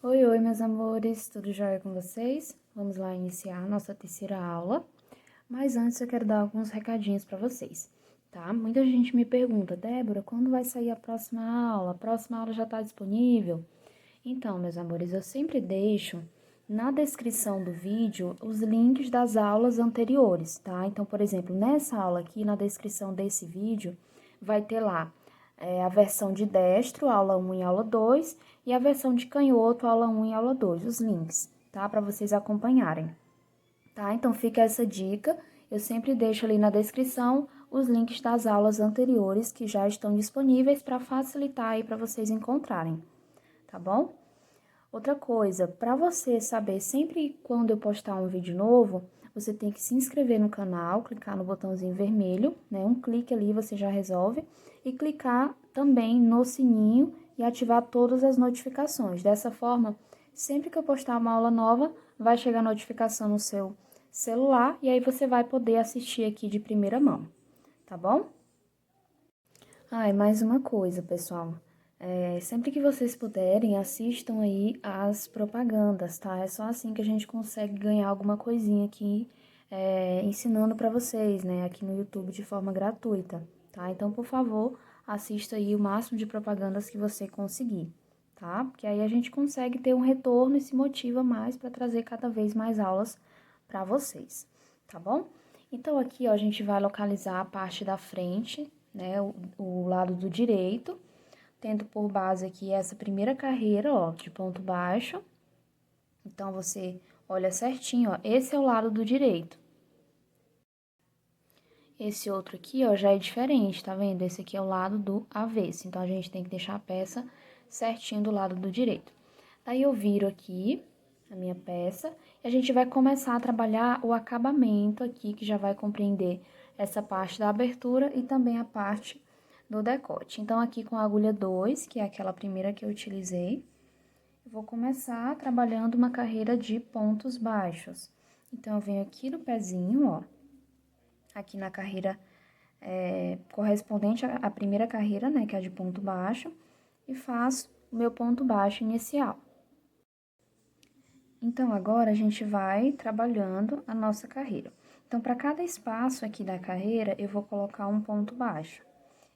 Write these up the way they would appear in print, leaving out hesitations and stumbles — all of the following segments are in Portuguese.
Oi, oi, meus amores, tudo jóia com vocês? Vamos lá iniciar nossa terceira aula, mas antes eu quero dar alguns recadinhos para vocês, tá? Muita gente me pergunta, Débora, quando vai sair a próxima aula? A próxima aula já está disponível? Então, meus amores, eu sempre deixo na descrição do vídeo os links das aulas anteriores, tá? Então, por exemplo, nessa aula aqui, na descrição desse vídeo, vai ter lá a versão de destro, aula 1 e aula 2, e a versão de canhoto, aula 1 e aula 2, os links, tá? Para vocês acompanharem, tá? Então, fica essa dica. Eu sempre deixo ali na descrição os links das aulas anteriores que já estão disponíveis para facilitar aí para vocês encontrarem, tá bom? Outra coisa, para você saber sempre quando eu postar um vídeo novo, você tem que se inscrever no canal, clicar no botãozinho vermelho, né? Um clique ali você já resolve, e clicar também no sininho e ativar todas as notificações. Dessa forma, sempre que eu postar uma aula nova, vai chegar notificação no seu celular e aí você vai poder assistir aqui de primeira mão, tá bom? Ah, e mais uma coisa, pessoal. Sempre que vocês puderem, assistam aí as propagandas, tá? É só assim que a gente consegue ganhar alguma coisinha aqui, ensinando pra vocês, né? Aqui no YouTube de forma gratuita, tá? Então, por favor, assista aí o máximo de propagandas que você conseguir, tá? Porque aí a gente consegue ter um retorno e se motiva mais para trazer cada vez mais aulas para vocês, tá bom? Então, aqui, ó, a gente vai localizar a parte da frente, né, o lado do direito, tendo por base aqui essa primeira carreira, ó, de ponto baixo. Então, você olha certinho, ó, esse é o lado do direito. Esse outro aqui, ó, já é diferente, tá vendo? Esse aqui é o lado do avesso, então a gente tem que deixar a peça certinho do lado do direito. Daí eu viro aqui a minha peça e a gente vai começar a trabalhar o acabamento aqui, que já vai compreender essa parte da abertura e também a parte do decote. Então, aqui com a agulha 2, que é aquela primeira que eu utilizei, eu vou começar trabalhando uma carreira de pontos baixos. Então, eu venho aqui no pezinho, ó, aqui na carreira correspondente à primeira carreira, né, que é a de ponto baixo, e faço o meu ponto baixo inicial. Então, agora a gente vai trabalhando a nossa carreira. Então, para cada espaço aqui da carreira, eu vou colocar um ponto baixo.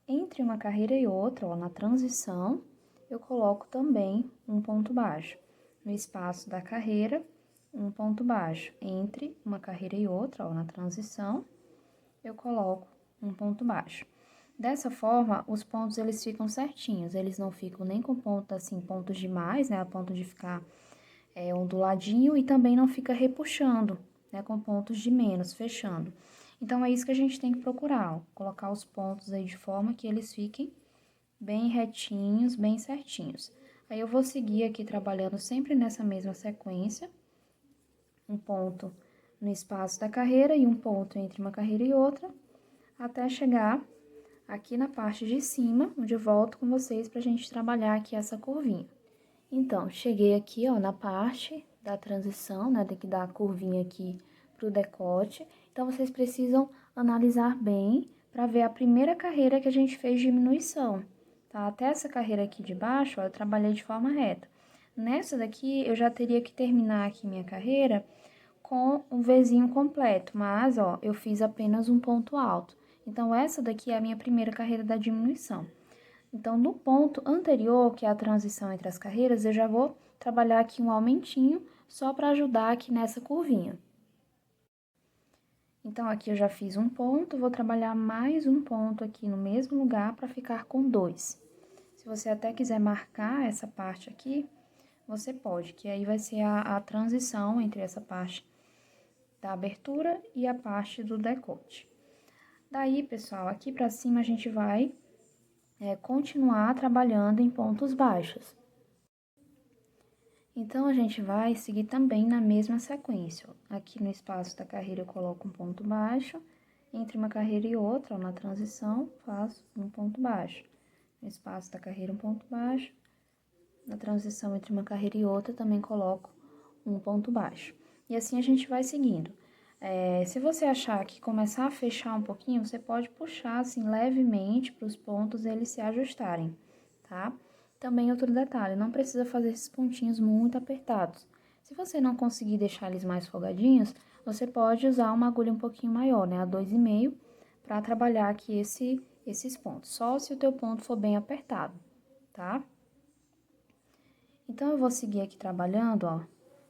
Entre uma carreira e outra, ó, na transição, eu coloco também um ponto baixo. No espaço da carreira, um ponto baixo. Entre uma carreira e outra, ó, na transição, eu coloco um ponto baixo. Dessa forma, os pontos eles ficam certinhos, eles não ficam nem com ponto assim, pontos demais, né, a ponto de ficar onduladinho, e também não fica repuxando, né, com pontos de menos, fechando. Então, é isso que a gente tem que procurar, ó, colocar os pontos aí de forma que eles fiquem bem retinhos, bem certinhos. Aí, eu vou seguir aqui trabalhando sempre nessa mesma sequência, um ponto no espaço da carreira e um ponto entre uma carreira e outra, até chegar aqui na parte de cima, onde eu volto com vocês pra gente trabalhar aqui essa curvinha. Então, cheguei aqui, ó, na parte da transição, né, tem que dar a curvinha aqui pro decote. Então, vocês precisam analisar bem para ver a primeira carreira que a gente fez diminuição, tá? Até essa carreira aqui de baixo, ó, eu trabalhei de forma reta. Nessa daqui, eu já teria que terminar aqui minha carreira com um Vzinho completo, mas, ó, eu fiz apenas um ponto alto. Então, essa daqui é a minha primeira carreira da diminuição. Então, no ponto anterior, que é a transição entre as carreiras, eu já vou trabalhar aqui um aumentinho, só para ajudar aqui nessa curvinha. Então, aqui eu já fiz um ponto, vou trabalhar mais um ponto aqui no mesmo lugar para ficar com 2. Se você até quiser marcar essa parte aqui, você pode, que aí vai ser a transição entre essa parte da abertura e a parte do decote. Daí, pessoal, aqui pra cima a gente vai continuar trabalhando em pontos baixos. Então, a gente vai seguir também na mesma sequência, ó. Aqui no espaço da carreira eu coloco um ponto baixo, entre uma carreira e outra, ó, na transição, faço um ponto baixo. No espaço da carreira, um ponto baixo. Na transição entre uma carreira e outra, também coloco um ponto baixo. E assim a gente vai seguindo. Se você achar que começar a fechar um pouquinho, você pode puxar assim levemente para os pontos eles se ajustarem, tá? Também outro detalhe, não precisa fazer esses pontinhos muito apertados. Se você não conseguir deixar eles mais folgadinhos, você pode usar uma agulha um pouquinho maior, né, a 2,5, para trabalhar aqui esses pontos. Só se o teu ponto for bem apertado, tá? Então, eu vou seguir aqui trabalhando, ó,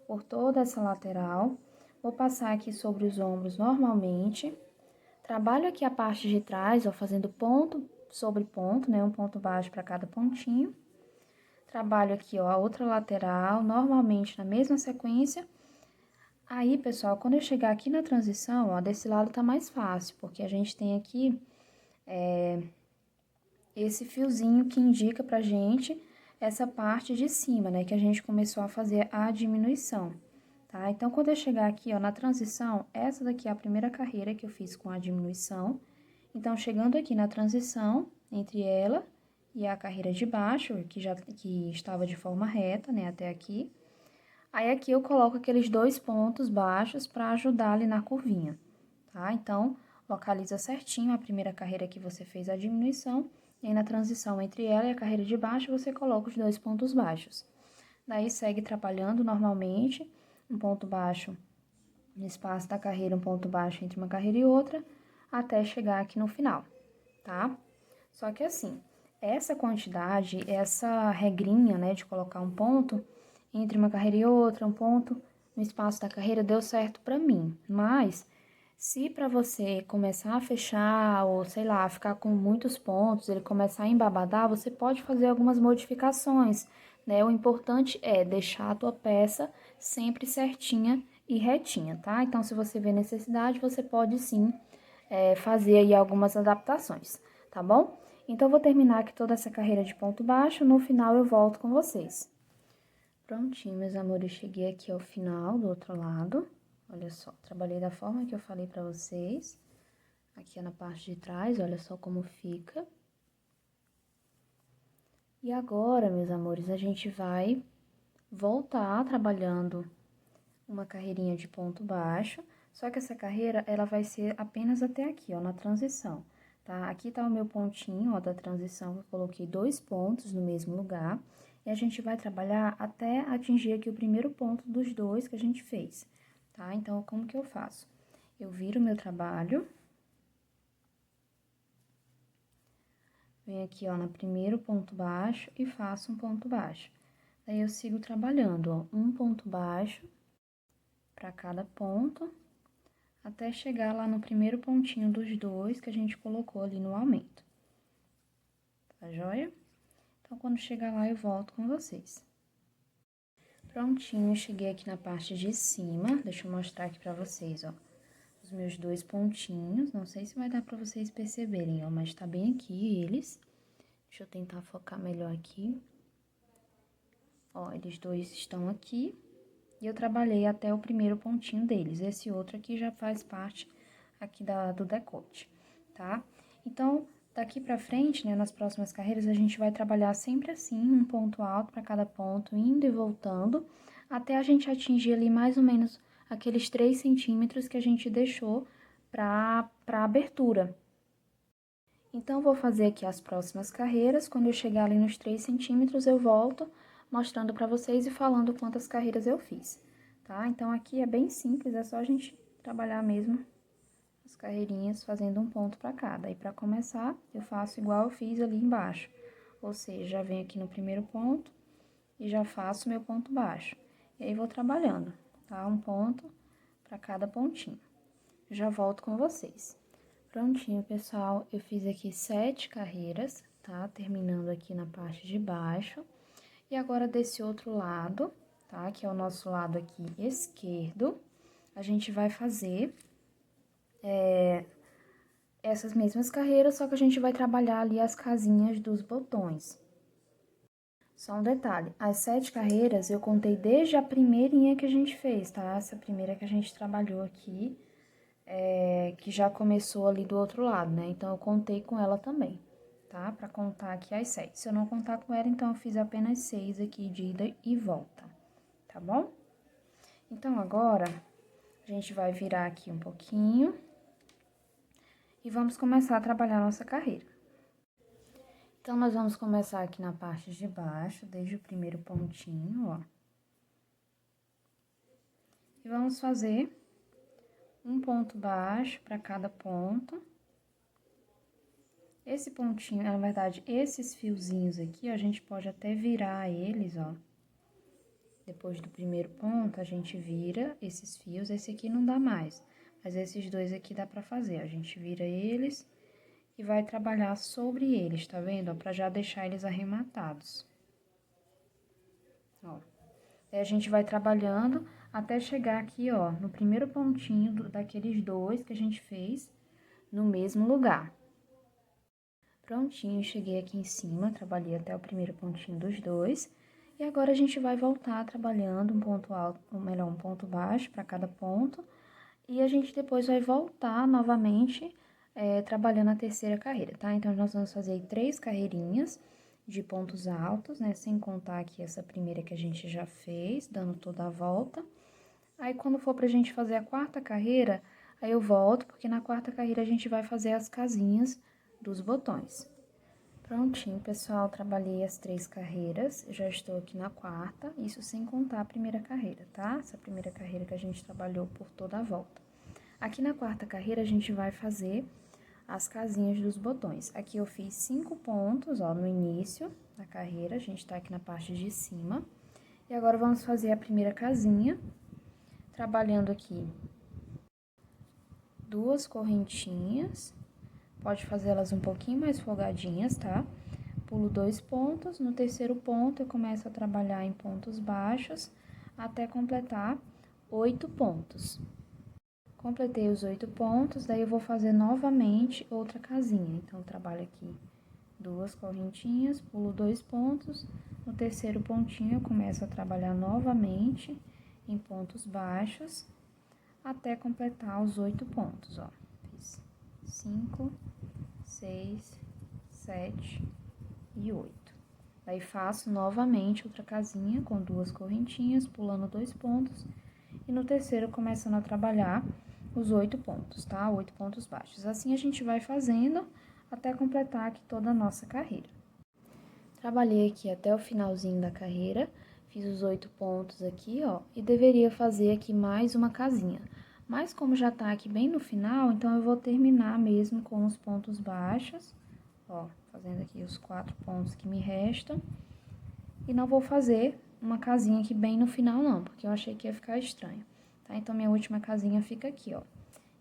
por toda essa lateral. Vou passar aqui sobre os ombros normalmente. Trabalho aqui a parte de trás, ó, fazendo ponto sobre ponto, né, um ponto baixo para cada pontinho. Trabalho aqui, ó, a outra lateral, normalmente na mesma sequência. Aí, pessoal, quando eu chegar aqui na transição, ó, desse lado tá mais fácil, porque a gente tem aqui esse fiozinho que indica pra gente essa parte de cima, né, que a gente começou a fazer a diminuição, tá? Então, quando eu chegar aqui, ó, na transição, essa daqui é a primeira carreira que eu fiz com a diminuição. Então, chegando aqui na transição, entre ela e a carreira de baixo, que estava de forma reta, né, até aqui. Aí, aqui eu coloco aqueles 2 pontos baixos para ajudar ali na curvinha, tá? Então, localiza certinho a primeira carreira que você fez a diminuição, e aí na transição entre ela e a carreira de baixo, você coloca os 2 pontos baixos. Daí, segue trabalhando normalmente, um ponto baixo no espaço da carreira, um ponto baixo entre uma carreira e outra, até chegar aqui no final, tá? Só que assim, essa quantidade, essa regrinha, né, de colocar um ponto entre uma carreira e outra, um ponto no espaço da carreira, deu certo pra mim. Mas, se pra você começar a fechar, ou sei lá, ficar com muitos pontos, ele começar a embabadar, você pode fazer algumas modificações, né? O importante é deixar a tua peça sempre certinha e retinha, tá? Então, se você vê necessidade, você pode sim fazer aí algumas adaptações, tá bom? Então, eu vou terminar aqui toda essa carreira de ponto baixo, no final eu volto com vocês. Prontinho, meus amores, cheguei aqui ao final do outro lado. Olha só, trabalhei da forma que eu falei pra vocês. Aqui é na parte de trás, olha só como fica. E agora, meus amores, a gente vai voltar trabalhando uma carreirinha de ponto baixo. Só que essa carreira, ela vai ser apenas até aqui, ó, na transição, tá? Aqui tá o meu pontinho, ó, da transição, eu coloquei 2 pontos no mesmo lugar. E a gente vai trabalhar até atingir aqui o primeiro ponto dos 2 que a gente fez, tá? Então, como que eu faço? Eu viro o meu trabalho. Venho aqui, ó, no primeiro ponto baixo e faço um ponto baixo. Daí, eu sigo trabalhando, ó, um ponto baixo para cada ponto, até chegar lá no primeiro pontinho dos 2 que a gente colocou ali no aumento. Tá joia? Então, quando chegar lá, eu volto com vocês. Prontinho, cheguei aqui na parte de cima. Deixa eu mostrar aqui pra vocês, ó. Os meus 2 pontinhos. Não sei se vai dar pra vocês perceberem, ó, mas tá bem aqui eles. Deixa eu tentar focar melhor aqui. Ó, eles 2 estão aqui. E eu trabalhei até o primeiro pontinho deles. Esse outro aqui já faz parte aqui do decote, tá? Então, daqui pra frente, né, nas próximas carreiras, a gente vai trabalhar sempre assim, um ponto alto para cada ponto, indo e voltando, até a gente atingir ali mais ou menos aqueles 3 centímetros que a gente deixou pra abertura. Então, vou fazer aqui as próximas carreiras, quando eu chegar ali nos 3 centímetros, eu volto mostrando pra vocês e falando quantas carreiras eu fiz, tá? Então, aqui é bem simples, é só a gente trabalhar mesmo as carreirinhas fazendo um ponto para cada. E para começar, eu faço igual eu fiz ali embaixo. Ou seja, já venho aqui no primeiro ponto e já faço meu ponto baixo. E aí, vou trabalhando, tá? Um ponto para cada pontinho. Já volto com vocês. Prontinho, pessoal, eu fiz aqui 7 carreiras, tá? Terminando aqui na parte de baixo. E agora, desse outro lado, tá? Que é o nosso lado aqui esquerdo, a gente vai fazer essas mesmas carreiras, só que a gente vai trabalhar ali as casinhas dos botões. Só um detalhe, as 7 carreiras eu contei desde a primeirinha que a gente fez, tá? Essa primeira que a gente trabalhou aqui, que já começou ali do outro lado, né? Então, eu contei com ela também, tá? Pra contar aqui as 7. Se eu não contar com ela, então, eu fiz apenas 6 aqui de ida e volta, tá bom? Então, agora, a gente vai virar aqui um pouquinho e vamos começar a trabalhar a nossa carreira. Então, nós vamos começar aqui na parte de baixo, desde o primeiro pontinho, ó. E vamos fazer um ponto baixo para cada ponto. Esse pontinho, na verdade, esses fiozinhos aqui, ó, a gente pode até virar eles, ó. Depois do primeiro ponto, a gente vira esses fios, esse aqui não dá mais, mas esses dois aqui dá pra fazer, a gente vira eles e vai trabalhar sobre eles, tá vendo? Ó, pra já deixar eles arrematados. Ó. Aí a gente vai trabalhando até chegar aqui, ó, no primeiro pontinho daqueles dois que a gente fez no mesmo lugar. Prontinho, cheguei aqui em cima, trabalhei até o primeiro pontinho dos dois. E agora a gente vai voltar trabalhando um ponto alto, ou melhor, um ponto baixo para cada ponto. E a gente depois vai voltar novamente trabalhando a terceira carreira, tá? Então, nós vamos fazer 3 carreirinhas de pontos altos, né? Sem contar aqui essa primeira que a gente já fez, dando toda a volta. Aí, quando for pra gente fazer a quarta carreira, aí eu volto, porque na quarta carreira a gente vai fazer as casinhas dos botões. Prontinho, pessoal, trabalhei as 3 carreiras, já estou aqui na quarta, isso sem contar a primeira carreira, tá? Essa primeira carreira que a gente trabalhou por toda a volta. Aqui na quarta carreira, a gente vai fazer as casinhas dos botões. Aqui eu fiz 5 pontos, ó, no início da carreira, a gente tá aqui na parte de cima. E agora, vamos fazer a primeira casinha, trabalhando aqui 2 correntinhas. Pode fazer elas um pouquinho mais folgadinhas, tá? Pulo 2 pontos, no terceiro ponto eu começo a trabalhar em pontos baixos até completar 8 pontos. Completei os 8 pontos, daí eu vou fazer novamente outra casinha. Então, eu trabalho aqui 2 correntinhas, pulo 2 pontos, no terceiro pontinho eu começo a trabalhar novamente em pontos baixos até completar os 8 pontos, ó. Fiz 5, 6, 7 e 8. Daí, faço novamente outra casinha com 2 correntinhas, pulando 2 pontos. E no terceiro, começando a trabalhar os 8 pontos, tá? 8 pontos baixos. Assim, a gente vai fazendo até completar aqui toda a nossa carreira. Trabalhei aqui até o finalzinho da carreira, fiz os 8 pontos aqui, ó. E deveria fazer aqui mais uma casinha. Mas como já tá aqui bem no final, então eu vou terminar mesmo com os pontos baixos, ó, fazendo aqui os 4 pontos que me restam. E não vou fazer uma casinha aqui bem no final não, porque eu achei que ia ficar estranho, tá? Então, minha última casinha fica aqui, ó.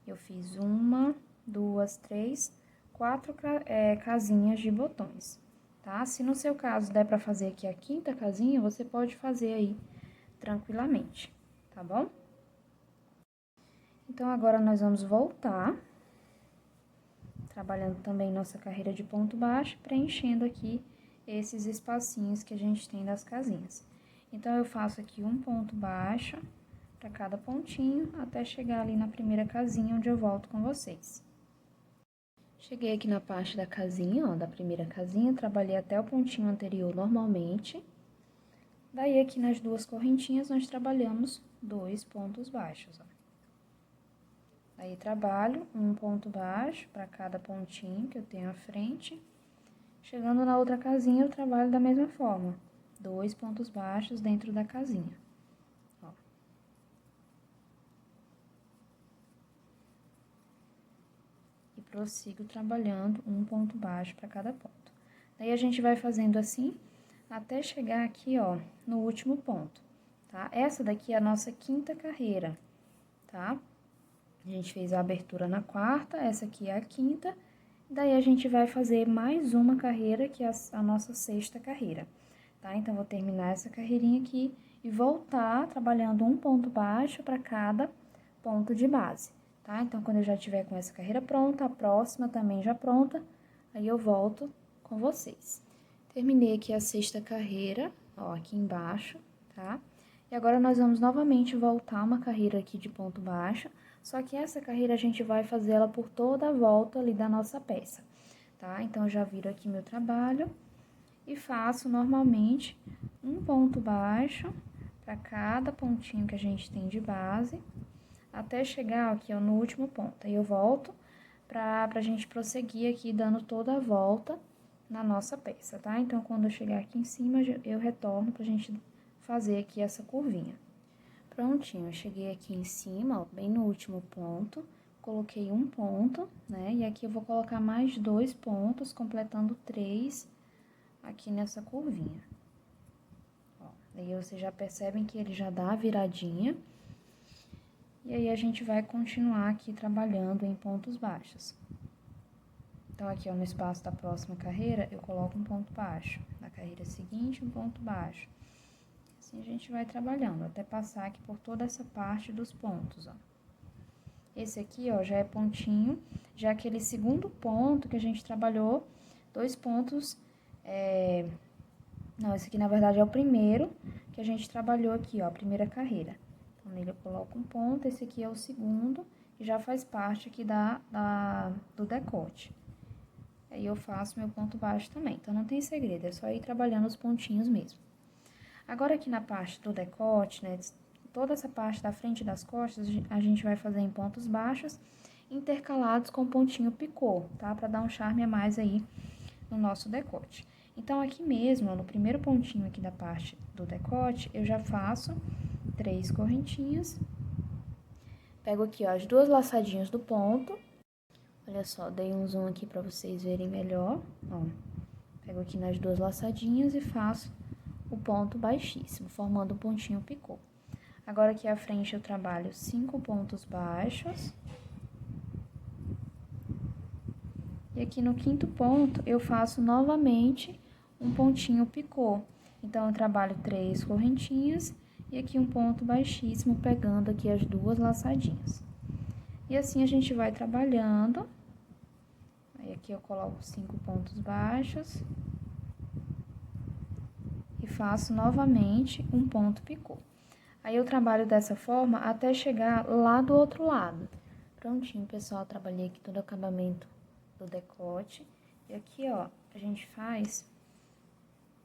Eu fiz 1, 2, 3, 4 casinhas de botões, tá? Se no seu caso der pra fazer aqui a quinta casinha, você pode fazer aí tranquilamente, tá bom? Então, agora nós vamos voltar, trabalhando também nossa carreira de ponto baixo, preenchendo aqui esses espacinhos que a gente tem das casinhas. Então, eu faço aqui um ponto baixo para cada pontinho, até chegar ali na primeira casinha, onde eu volto com vocês. Cheguei aqui na parte da casinha, ó, da primeira casinha, trabalhei até o pontinho anterior normalmente. Daí, aqui nas 2 correntinhas, nós trabalhamos 2 pontos baixos, ó. Aí, trabalho um ponto baixo para cada pontinho que eu tenho à frente. Chegando na outra casinha, eu trabalho da mesma forma, 2 pontos baixos dentro da casinha, ó. E prossigo trabalhando um ponto baixo para cada ponto. Daí, a gente vai fazendo assim, até chegar aqui, ó, no último ponto, tá? Essa daqui é a nossa quinta carreira, tá? A gente fez a abertura na quarta, essa aqui é a quinta. Daí, a gente vai fazer mais uma carreira, que é a nossa sexta carreira, tá? Então, vou terminar essa carreirinha aqui e voltar trabalhando um ponto baixo para cada ponto de base, tá? Então, quando eu já tiver com essa carreira pronta, a próxima também já pronta, aí eu volto com vocês. Terminei aqui a sexta carreira, ó, aqui embaixo, tá? E agora, nós vamos novamente voltar uma carreira aqui de ponto baixo, só que essa carreira a gente vai fazer ela por toda a volta ali da nossa peça, tá? Então, eu já viro aqui meu trabalho e faço normalmente um ponto baixo para cada pontinho que a gente tem de base, até chegar aqui, ó, no último ponto. Aí, eu volto pra gente prosseguir aqui, dando toda a volta na nossa peça, tá? Então, quando eu chegar aqui em cima, eu retorno pra gente fazer aqui essa curvinha. Prontinho, eu cheguei aqui em cima, ó, bem no último ponto, coloquei um ponto, né? E aqui eu vou colocar mais 2 pontos, completando 3 aqui nessa curvinha. Ó, daí vocês já percebem que ele já dá a viradinha. E aí, a gente vai continuar aqui trabalhando em pontos baixos. Então, aqui, ó, no espaço da próxima carreira, eu coloco um ponto baixo. Na carreira seguinte, um ponto baixo. Assim, a gente vai trabalhando, até passar aqui por toda essa parte dos pontos, ó. Esse aqui, ó, já é pontinho, já aquele segundo ponto que a gente trabalhou, 2 pontos, Não, esse aqui, na verdade, é o primeiro que a gente trabalhou aqui, ó, a primeira carreira. Então, nele eu coloco um ponto, esse aqui é o segundo, que já faz parte aqui do decote. Aí, eu faço meu ponto baixo também. Então, não tem segredo, é só ir trabalhando os pontinhos mesmo. Agora, aqui na parte do decote, né, toda essa parte da frente e das costas, a gente vai fazer em pontos baixos, intercalados com pontinho picô, tá? Pra dar um charme a mais aí no nosso decote. Então, aqui mesmo, ó, no primeiro pontinho aqui da parte do decote, eu já faço 3 correntinhas. Pego aqui, ó, as 2 laçadinhas do ponto. Olha só, dei um zoom aqui pra vocês verem melhor, ó. Pego aqui nas 2 laçadinhas e faço o ponto baixíssimo, formando um pontinho picô. Agora, aqui à frente, eu trabalho 5 pontos baixos. E aqui no quinto ponto, eu faço novamente um pontinho picô. Então, eu trabalho 3 correntinhas e aqui um ponto baixíssimo, pegando aqui as 2 laçadinhas. E assim, a gente vai trabalhando. Aí, aqui eu coloco 5 pontos baixos. E faço novamente um ponto picô. Aí, eu trabalho dessa forma até chegar lá do outro lado. Prontinho, pessoal, trabalhei aqui todo o acabamento do decote. E aqui, ó, a gente faz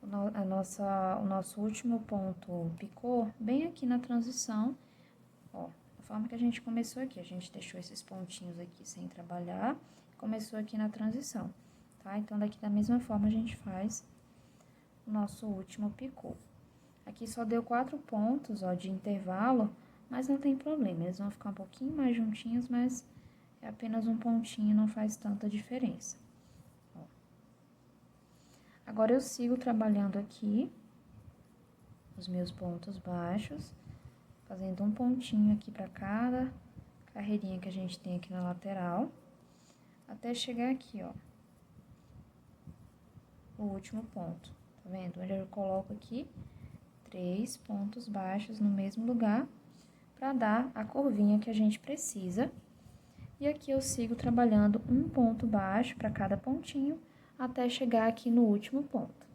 o nosso último ponto picô bem aqui na transição, ó, da forma que a gente começou aqui. A gente deixou esses pontinhos aqui sem trabalhar, começou aqui na transição, tá? Então, daqui da mesma forma, a gente faz o nosso último picô. Aqui só deu 4 pontos, ó, de intervalo, mas não tem problema, eles vão ficar um pouquinho mais juntinhos, mas é apenas um pontinho, não faz tanta diferença. Ó. Agora, eu sigo trabalhando aqui os meus pontos baixos, fazendo um pontinho aqui para cada carreirinha que a gente tem aqui na lateral, até chegar aqui, ó, o último ponto, tá vendo? Onde eu coloco aqui 3 pontos baixos no mesmo lugar, para dar a curvinha que a gente precisa. E aqui eu sigo trabalhando um ponto baixo para cada pontinho, até chegar aqui no último ponto.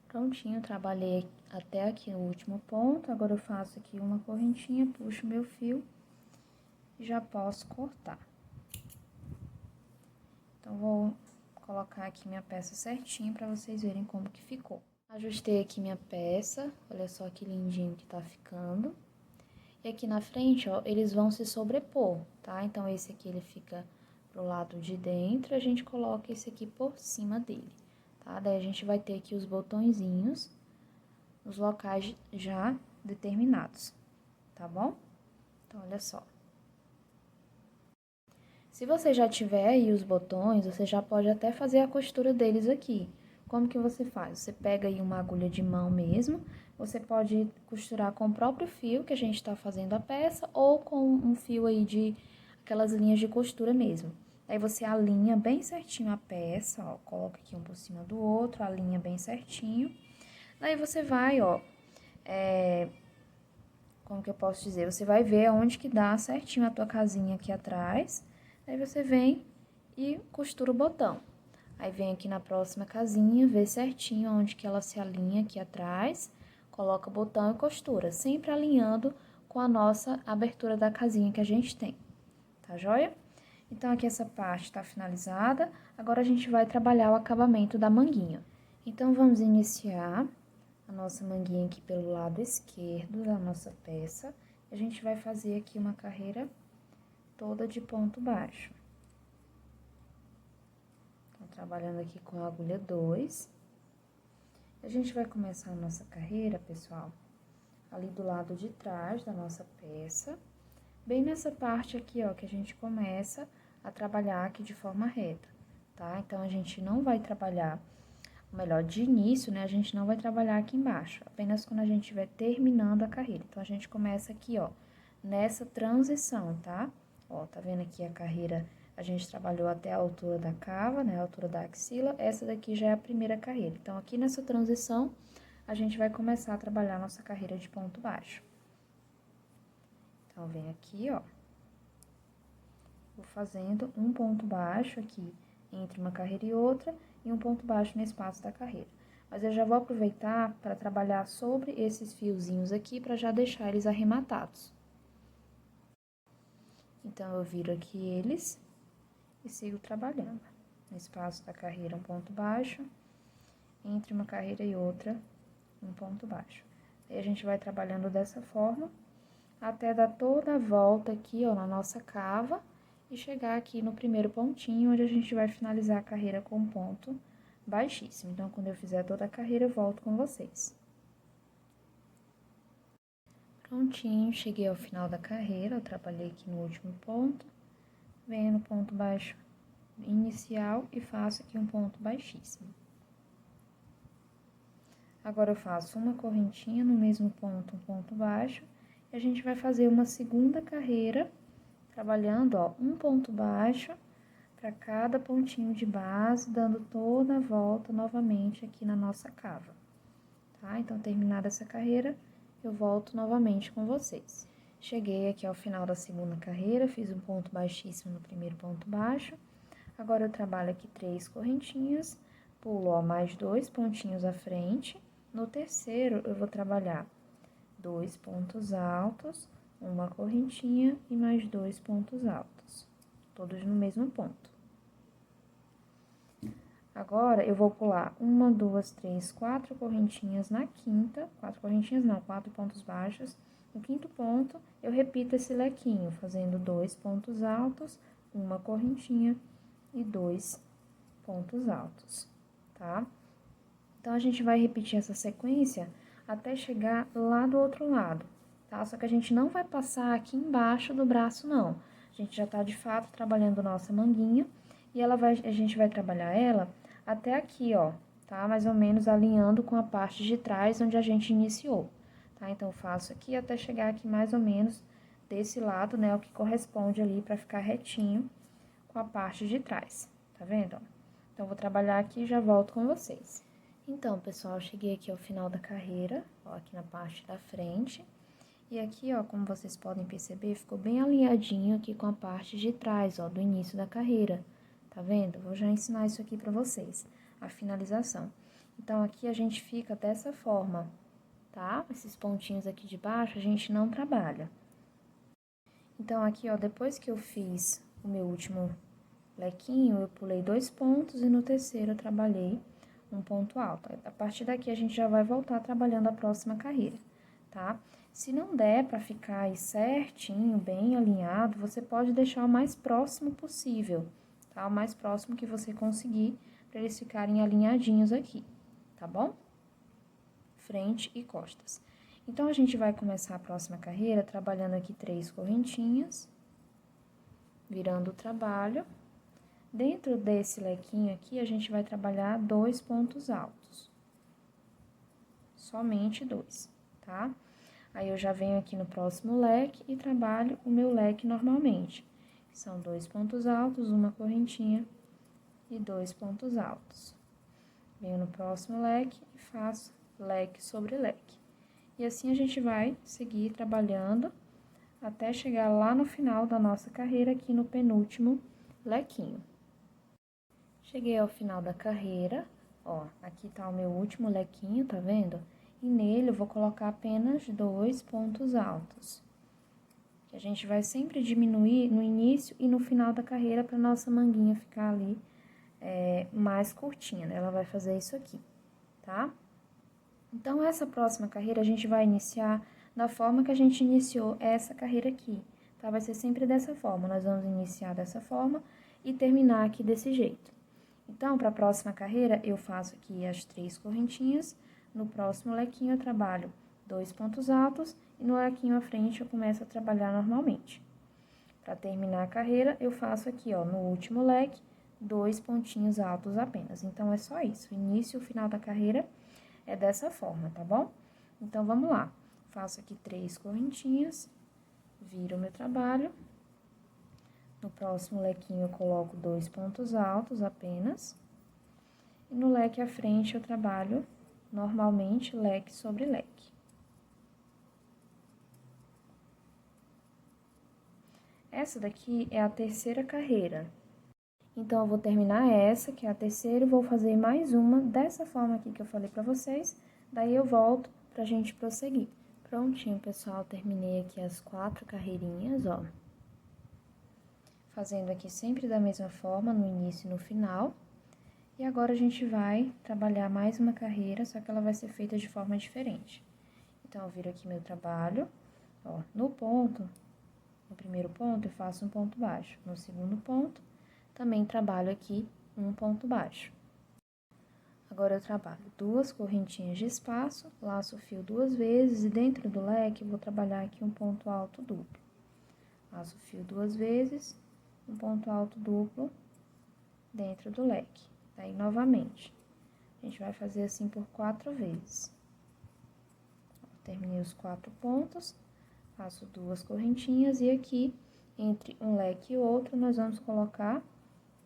Prontinho, trabalhei até aqui no último ponto, agora eu faço aqui uma correntinha, puxo meu fio e já posso cortar. Então, vou colocar aqui minha peça certinho para vocês verem como que ficou. Ajustei aqui minha peça, olha só que lindinho que tá ficando. E aqui na frente, ó, eles vão se sobrepor, tá? Então, esse aqui ele fica pro lado de dentro, a gente coloca esse aqui por cima dele, tá? Daí, a gente vai ter aqui os botõezinhos nos locais já determinados, tá bom? Então, olha só. Se você já tiver aí os botões, você já pode até fazer a costura deles aqui. Como que você faz? Você pega aí uma agulha de mão mesmo, você pode costurar com o próprio fio que a gente tá fazendo a peça, ou com um fio aí de aquelas linhas de costura mesmo. Aí, você alinha bem certinho a peça, ó, coloca aqui um por cima do outro, alinha bem certinho. Daí, você vai, ó, como que eu posso dizer? Você vai ver aonde que dá certinho a tua casinha aqui atrás. Aí, você vem e costura o botão. Aí, vem aqui na próxima casinha, vê certinho onde que ela se alinha aqui atrás, coloca o botão e costura, sempre alinhando com a nossa abertura da casinha que a gente tem, tá joia? Então, aqui essa parte tá finalizada, agora a gente vai trabalhar o acabamento da manguinha. Então, vamos iniciar a nossa manguinha aqui pelo lado esquerdo da nossa peça. A gente vai fazer aqui uma carreira toda de ponto baixo. Então, trabalhando aqui com a agulha 2. A gente vai começar a nossa carreira, pessoal, ali do lado de trás da nossa peça, bem nessa parte aqui, ó, que a gente começa a trabalhar aqui de forma reta, tá? Então, a gente não vai trabalhar, ou melhor, de início, né, a gente não vai trabalhar aqui embaixo, apenas quando a gente estiver terminando a carreira. Então, a gente começa aqui, ó, nessa transição, tá? Ó, tá vendo aqui a carreira, a gente trabalhou até a altura da cava, né, a altura da axila, essa daqui já é a primeira carreira. Então, aqui nessa transição, a gente vai começar a trabalhar a nossa carreira de ponto baixo. Então, vem aqui, ó, vou fazendo um ponto baixo aqui entre uma carreira e outra, e um ponto baixo no espaço da carreira. Mas eu já vou aproveitar para trabalhar sobre esses fiozinhos aqui, para já deixar eles arrematados. Então, eu viro aqui eles e sigo trabalhando. No espaço da carreira, um ponto baixo, entre uma carreira e outra, um ponto baixo. Aí, a gente vai trabalhando dessa forma, até dar toda a volta aqui, ó, na nossa cava, e chegar aqui no primeiro pontinho, onde a gente vai finalizar a carreira com um ponto baixíssimo. Então, quando eu fizer toda a carreira, eu volto com vocês. Prontinho, cheguei ao final da carreira, eu trabalhei aqui no último ponto, venho no ponto baixo inicial e faço aqui um ponto baixíssimo. Agora, eu faço uma correntinha no mesmo ponto, um ponto baixo, e a gente vai fazer uma segunda carreira, trabalhando, ó, um ponto baixo para cada pontinho de base, dando toda a volta novamente aqui na nossa cava, tá? Então, terminada essa carreira, eu volto novamente com vocês. Cheguei aqui ao final da segunda carreira, fiz um ponto baixíssimo no primeiro ponto baixo. Agora, eu trabalho aqui 3 correntinhas, pulo, ó, mais 2 pontinhos à frente. No terceiro, eu vou trabalhar 2 pontos altos, uma correntinha e mais 2 pontos altos, todos no mesmo ponto. Agora, eu vou pular 1, 2, 3, 4 correntinhas na quinta, 4 correntinhas não, 4 pontos baixos. No quinto ponto, eu repito esse lequinho, fazendo 2 pontos altos, uma correntinha e 2 pontos altos, tá? Então, a gente vai repetir essa sequência até chegar lá do outro lado, tá? Só que a gente não vai passar aqui embaixo do braço, não. A gente já tá, de fato, trabalhando nossa manguinha, e a gente vai trabalhar ela até aqui, ó, tá? Mais ou menos alinhando com a parte de trás onde a gente iniciou, tá? Então, eu faço aqui até chegar aqui mais ou menos desse lado, né? O que corresponde ali pra ficar retinho com a parte de trás, tá vendo, ó? Então, vou trabalhar aqui e já volto com vocês. Então, pessoal, eu cheguei aqui ao final da carreira, ó, aqui na parte da frente. E aqui, ó, como vocês podem perceber, ficou bem alinhadinho aqui com a parte de trás, ó, do início da carreira. Tá vendo? Vou já ensinar isso aqui pra vocês, a finalização. Então, aqui a gente fica dessa forma, tá? Esses pontinhos aqui de baixo a gente não trabalha. Então, aqui, ó, depois que eu fiz o meu último lequinho, eu pulei 2 pontos e no terceiro eu trabalhei um ponto alto. A partir daqui, a gente já vai voltar trabalhando a próxima carreira, tá? Se não der pra ficar aí certinho, bem alinhado, você pode deixar o mais próximo possível, tá? O mais próximo que você conseguir, pra eles ficarem alinhadinhos aqui, tá bom? Frente e costas. Então, a gente vai começar a próxima carreira trabalhando aqui 3 correntinhas, virando o trabalho. Dentro desse lequinho aqui, a gente vai trabalhar 2 pontos altos. Somente 2, tá? Aí, eu já venho aqui no próximo leque e trabalho o meu leque normalmente. São 2 pontos altos, uma correntinha e 2 pontos altos. Venho no próximo leque e faço leque sobre leque. E assim, a gente vai seguir trabalhando até chegar lá no final da nossa carreira, aqui no penúltimo lequinho. Cheguei ao final da carreira, ó, aqui tá o meu último lequinho, tá vendo? E nele eu vou colocar apenas 2 pontos altos. Que a gente vai sempre diminuir no início e no final da carreira pra nossa manguinha ficar ali mais curtinha, né? Ela vai fazer isso aqui, tá? Então, essa próxima carreira a gente vai iniciar da forma que a gente iniciou essa carreira aqui, tá? Vai ser sempre dessa forma, nós vamos iniciar dessa forma e terminar aqui desse jeito. Então, para a próxima carreira, eu faço aqui as 3 correntinhas, no próximo lequinho eu trabalho 2 pontos altos e no lequinho à frente eu começo a trabalhar normalmente. Para terminar a carreira, eu faço aqui, ó, no último leque, 2 pontinhos altos apenas. Então, é só isso, o início e o final da carreira é dessa forma, tá bom? Então, vamos lá. Faço aqui 3 correntinhas, viro o meu trabalho. No próximo lequinho, eu coloco 2 pontos altos apenas. E no leque à frente, eu trabalho normalmente leque sobre leque. Essa daqui é a terceira carreira. Então, eu vou terminar essa, que é a terceira, e vou fazer mais uma dessa forma aqui que eu falei pra vocês. Daí, eu volto pra gente prosseguir. Prontinho, pessoal, terminei aqui as 4 carreirinhas, ó. Fazendo aqui sempre da mesma forma, no início e no final. E agora, a gente vai trabalhar mais uma carreira, só que ela vai ser feita de forma diferente. Então, eu viro aqui meu trabalho, ó, no primeiro ponto, eu faço um ponto baixo. No segundo ponto, também trabalho aqui um ponto baixo. Agora, eu trabalho 2 correntinhas de espaço, laço o fio 2 vezes e dentro do leque, eu vou trabalhar aqui um ponto alto duplo. Laço o fio 2 vezes, um ponto alto duplo dentro do leque. Daí, novamente, a gente vai fazer assim por 4 vezes. Terminei os 4 pontos, faço 2 correntinhas e aqui, entre um leque e outro, nós vamos colocar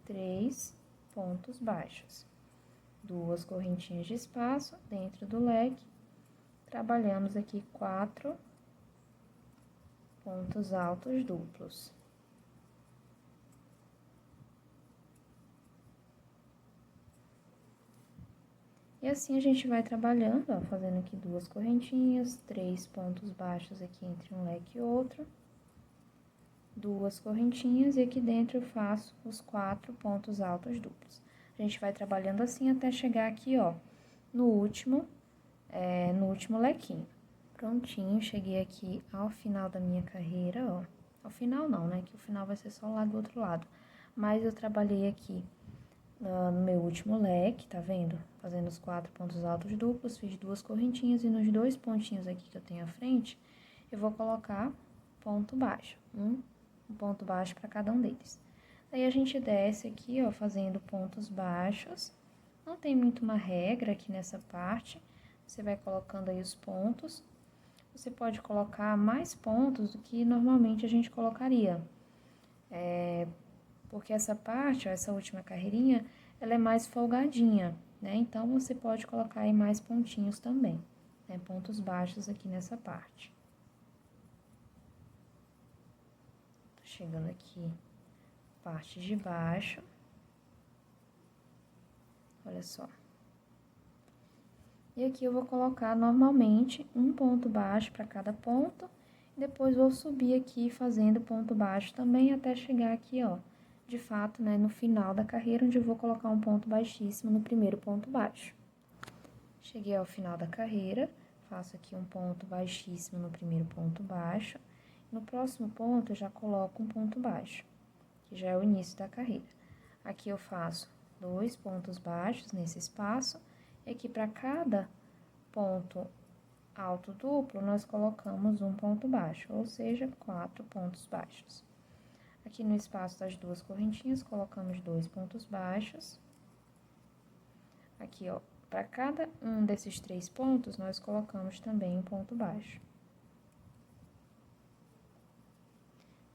3 pontos baixos. 2 correntinhas de espaço dentro do leque, trabalhamos aqui 4 pontos altos duplos. E assim a gente vai trabalhando, ó, fazendo aqui 2 correntinhas, 3 pontos baixos aqui entre um leque e outro, 2 correntinhas, e aqui dentro eu faço os 4 pontos altos duplos. A gente vai trabalhando assim até chegar aqui, ó, no último lequinho. Prontinho, cheguei aqui ao final da minha carreira, ó. Ao final não, né, que o final vai ser só lá do outro lado. Mas eu trabalhei aqui no meu último leque, tá vendo? Fazendo os 4 pontos altos duplos, fiz 2 correntinhas e nos 2 pontinhos aqui que eu tenho à frente, eu vou colocar ponto baixo, um ponto baixo para cada um deles. Aí, a gente desce aqui, ó, fazendo pontos baixos. Não tem muito uma regra aqui nessa parte, você vai colocando aí os pontos. Você pode colocar mais pontos do que normalmente a gente colocaria. Porque essa parte, ó, essa última carreirinha, ela é mais folgadinha, né? Então, você pode colocar aí mais pontinhos também, né? Pontos baixos aqui nessa parte. Tô chegando aqui, parte de baixo. Olha só. E aqui eu vou colocar normalmente um ponto baixo para cada ponto. Depois, vou subir aqui fazendo ponto baixo também até chegar aqui, ó, de fato, né, no final da carreira, onde eu vou colocar um ponto baixíssimo no primeiro ponto baixo. Cheguei ao final da carreira, faço aqui um ponto baixíssimo no primeiro ponto baixo. No próximo ponto, eu já coloco um ponto baixo, que já é o início da carreira. Aqui eu faço 2 pontos baixos nesse espaço, e aqui para cada ponto alto duplo, nós colocamos um ponto baixo, ou seja, 4 pontos baixos. Aqui no espaço das 2 correntinhas, colocamos 2 pontos baixos. Aqui, ó, para cada um desses 3 pontos, nós colocamos também um ponto baixo.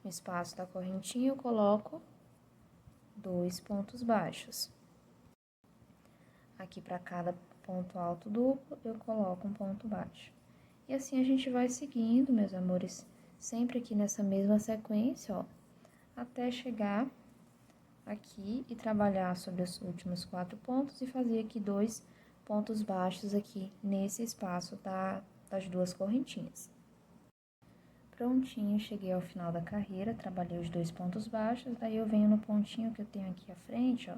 No espaço da correntinha, eu coloco 2 pontos baixos. Aqui, para cada ponto alto duplo, eu coloco um ponto baixo. E assim a gente vai seguindo, meus amores, sempre aqui nessa mesma sequência, ó, até chegar aqui e trabalhar sobre os últimos 4 pontos e fazer aqui 2 pontos baixos aqui nesse espaço das 2 correntinhas. Prontinho, cheguei ao final da carreira, trabalhei os 2 pontos baixos, daí eu venho no pontinho que eu tenho aqui à frente, ó,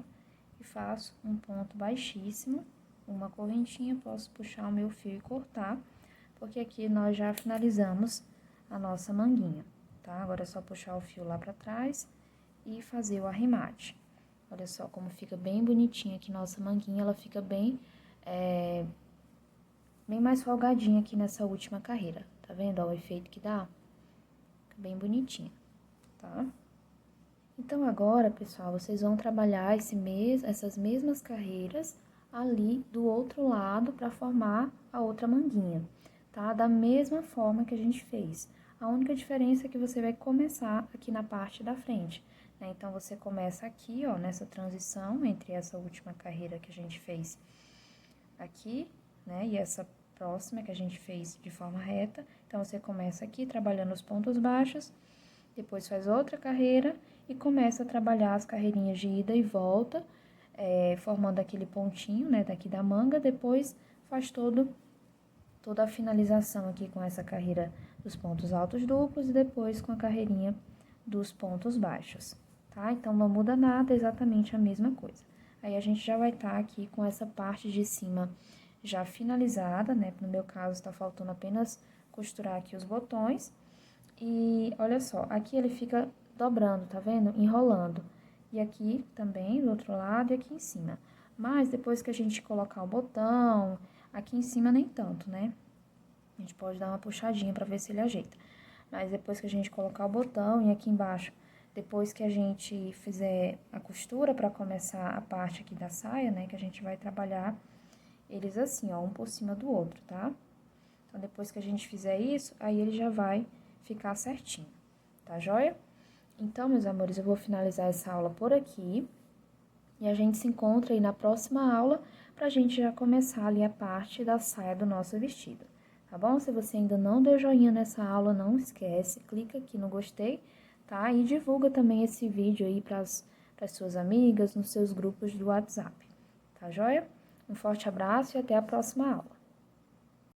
e faço um ponto baixíssimo, uma correntinha, posso puxar o meu fio e cortar, porque aqui nós já finalizamos a nossa manguinha, tá? Agora é só puxar o fio lá pra trás e fazer o arremate. Olha só como fica bem bonitinha aqui nossa manguinha, ela fica bem mais folgadinha aqui nessa última carreira. Tá vendo, ó, o efeito que dá? Fica bem bonitinha, tá? Então, agora, pessoal, vocês vão trabalhar essas mesmas carreiras ali do outro lado para formar a outra manguinha, tá? Da mesma forma que a gente fez. A única diferença é que você vai começar aqui na parte da frente, né? Então, você começa aqui, ó, nessa transição entre essa última carreira que a gente fez aqui, né? E essa próxima que a gente fez de forma reta. Então, você começa aqui trabalhando os pontos baixos, depois faz outra carreira e começa a trabalhar as carreirinhas de ida e volta, formando aquele pontinho, né, daqui da manga, depois faz toda a finalização aqui com essa carreira dos pontos altos duplos e depois com a carreirinha dos pontos baixos, tá? Então, não muda nada, é exatamente a mesma coisa. Aí, a gente já vai estar aqui com essa parte de cima já finalizada, né? No meu caso, tá faltando apenas costurar aqui os botões. E olha só, aqui ele fica dobrando, tá vendo? Enrolando. E aqui também, do outro lado e aqui em cima. Mas depois que a gente colocar o botão, aqui em cima nem tanto, né? A gente pode dar uma puxadinha pra ver se ele ajeita. Mas depois que a gente colocar o botão e aqui embaixo, depois que a gente fizer a costura pra começar a parte aqui da saia, né? Que a gente vai trabalhar eles assim, ó, um por cima do outro, tá? Então, depois que a gente fizer isso, aí ele já vai ficar certinho, tá joia? Então, meus amores, eu vou finalizar essa aula por aqui. E a gente se encontra aí na próxima aula pra gente já começar ali a parte da saia do nosso vestido, tá bom? Se você ainda não deu joinha nessa aula, não esquece, clica aqui no gostei, tá? E divulga também esse vídeo aí pras suas amigas, nos seus grupos do WhatsApp, tá joia? Um forte abraço e até a próxima aula.